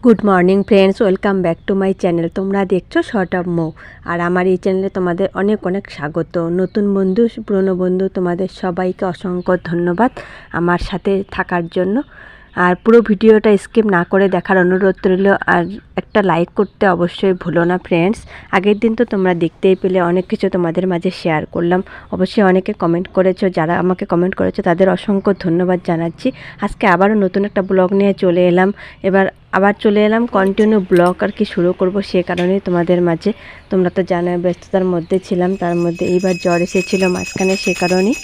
Good morning friends, welcome back to my channel. তোমরা দেখছো short of মৌ। আর আমার এই চ্যানেলে তোমাদের অনেক অনেক স্বাগত। নতুন বন্ধু, পুরনো বন্ধু, তোমাদের সবাইকে অসংখ্য ধন্যবাদ আমার সাথে থাকার জন্য। আর পুরো ভিডিওটা স্কিপ না করে দেখার অনুরোধ রইল। আর একটা লাইক করতে অবশ্যই ভুলো না ফ্রেন্ডস। আগের দিন তো তোমরা দেখতেই পেলে, অনেক কিছু তোমাদের মাঝে শেয়ার করলাম। অবশ্যই অনেকে কমেন্ট করেছো, যারা আমাকে কমেন্ট করেছো তাদের অসংখ্য ধন্যবাদ জানাচ্ছি। আজকে আবারও নতুন একটা ব্লগ নিয়ে চলে এলাম। আবার চলে এলাম কন্টিনিউ ব্লগ আর কি শুরু করব, সে কারণেই তোমাদের মাঝে। তোমরা তো জানো ব্যস্ততার মধ্যে ছিলাম, তার মধ্যে এইবার জ্বর এসেছিলো মাঝখানে, সে কারণেই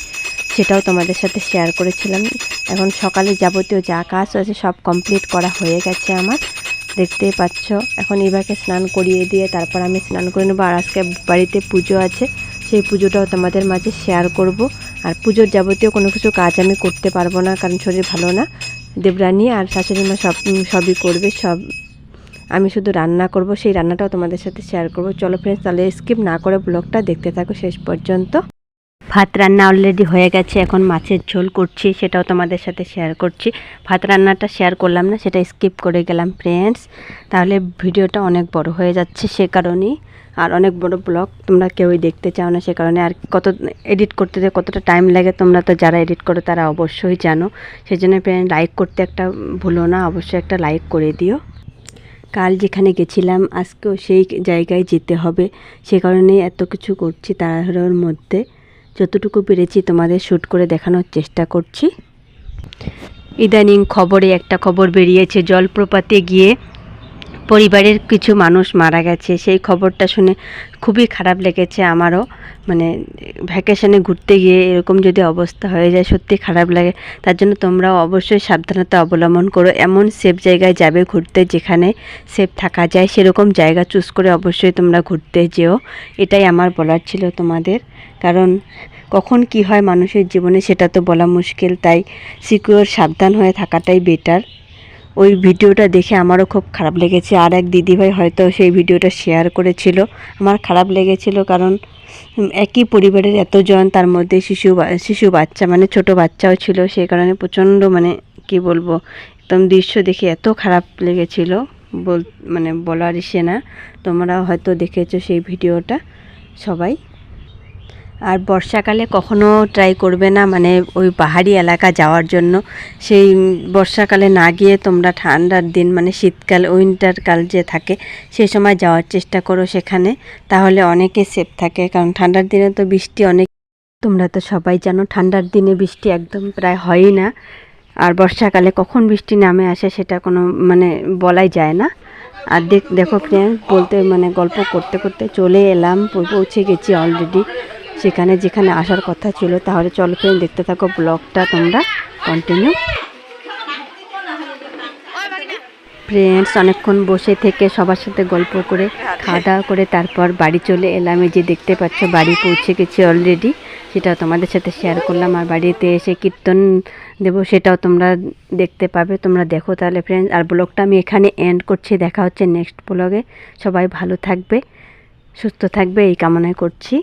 সেটাও তোমাদের সাথে শেয়ার করেছিলাম। এখন সকালে যাবতীয় যা কাজ আছে সব কমপ্লিট করা হয়ে গেছে আমার, দেখতেই পাচ্ছ। এখন এবারকে স্নান করিয়ে দিয়ে তারপর আমি স্নান করে নেবো। আর আজকে বাড়িতে পুজো আছে, সেই পুজোটাও তোমাদের মাঝে শেয়ার করব। আর পুজোর যাবতীয় কোনো কিছু কাজ আমি করতে পারবো না, কারণ শরীর ভালো না। দেবরানী আর শাশুড়ি মা সবই করবে, আমি শুধু রান্না করব। সেই রান্নাটাও তোমাদের সাথে শেয়ার করব। চলো ফ্রেন্ডস, তাহলে স্কিপ না করে ব্লগটা দেখতে থাকো শেষ পর্যন্ত। ভাত রান্না অলরেডি হয়ে গেছে, এখন মাছের ঝোল করছি, সেটাও তোমাদের সাথে শেয়ার করছি। ভাত রান্নাটা শেয়ার করলাম না, সেটা স্কিপ করে গেলাম ফ্রেন্ডস, তাহলে ভিডিওটা অনেক বড় হয়ে যাচ্ছে, সে কারণেই। আর অনেক বড় ব্লগ তোমরা কেউই দেখতে চাও না, সে কারণে। আর এডিট করতে কতটা টাইম লাগে তোমরা তো যারা এডিট করো তারা অবশ্যই জানো। সেই জন্য লাইক করতে একটা ভুলো না, অবশ্যই একটা লাইক করে দিও। কাল যেখানে গেছিলাম আজকেও সেই জায়গায় যেতে হবে, সে কারণেই এত কিছু করছি তাড়াহুড়োর মধ্যে। যতটুকু পেরেছি তোমাদের শ্যুট করে দেখানোর চেষ্টা করছি। ইদানিং খবরে একটা খবর বেরিয়েছে, জলপ্রপাতে গিয়ে পরিবারের কিছু মানুষ মারা গেছে। সেই খবরটা শুনে খুবই খারাপ লেগেছে আমারও। মানে ভ্যাকেশনে ঘুরতে গিয়ে এরকম যদি অবস্থা হয়ে যায় সত্যি খারাপ লাগে। তার জন্য তোমরাও অবশ্যই সাবধানতা অবলম্বন করো। এমন সেফ জায়গায় যাবে ঘুরতে যেখানে সেফ থাকা যায়, সেরকম জায়গা চুজ করে অবশ্যই তোমরা ঘুরতে যেও। এটাই আমার বলার ছিল তোমাদের, কারণ কখন কি হয় মানুষের জীবনে সেটা তো বলা মুশকিল। তাই সিকিউর সাবধান হয়ে থাকাটাই বেটার। ওই ভিডিওটা দেখে আমারও খুব খারাপ লেগেছে। আর এক দিদিভাই হয়তো সেই ভিডিওটা শেয়ার করেছিল, আমার খারাপ লেগেছিল, কারণ একই পরিবারের এতজন, তার মধ্যে শিশু বাচ্চা মানে ছোট বাচ্চাও ছিল। সেই কারণে প্রচণ্ড মানে কি বলবো, একদম দৃশ্য দেখে এত খারাপ লেগেছিল মানে বলার ইসে না। তোমরা হয়তো দেখেছো সেই ভিডিওটা সবাই। আর বর্ষাকালে কখনো ট্রাই করবে না মানে ওই পাহাড়ি এলাকা যাওয়ার জন্য। সেই বর্ষাকালে না গিয়ে তোমরা ঠান্ডার দিন মানে শীতকাল, উইন্টারকাল যে থাকে সেই সময় যাওয়ার চেষ্টা করো সেখানে, তাহলে অনেকে সেফ থাকে। কারণ ঠান্ডার দিনে তো বৃষ্টি অনেক, তোমরা তো সবাই জানো ঠান্ডার দিনে বৃষ্টি একদম প্রায় হয়ই না। আর বর্ষাকালে কখন বৃষ্টি নামে আসে সেটা কোনো মানে বলাই যায় না। আর দেখো ফ্রেন্ড, মানে গল্প করতে করতে চলে এলাম, পৌঁছে গেছি অলরেডি সেখানে যেখানে আসার কথা ছিল। তাহলে চলো ফ্রেন্ড, দেখতে থাকো ব্লগটা তোমরা কন্টিনিউ। ফ্রেন্ডস, অনেকক্ষণ বসে থেকে সবার সাথে গল্প করে খাওয়া দাওয়া করে তারপর বাড়ি চলে এলাম। এই যে দেখতে পাচ্ছ বাড়ি পৌঁছে গেছি অলরেডি, সেটাও তোমাদের সাথে শেয়ার করলাম। আর বাড়িতে এসে কীর্তন দেবো, সেটাও তোমরা দেখতে পাবে। তোমরা দেখো তাহলে ফ্রেন্ডস। আর ব্লগটা আমি এখানে এন্ড করছি, দেখা হচ্ছে নেক্সট ব্লগে। সবাই ভালো থাকবে, সুস্থ থাকবে এই কামনাই করছি।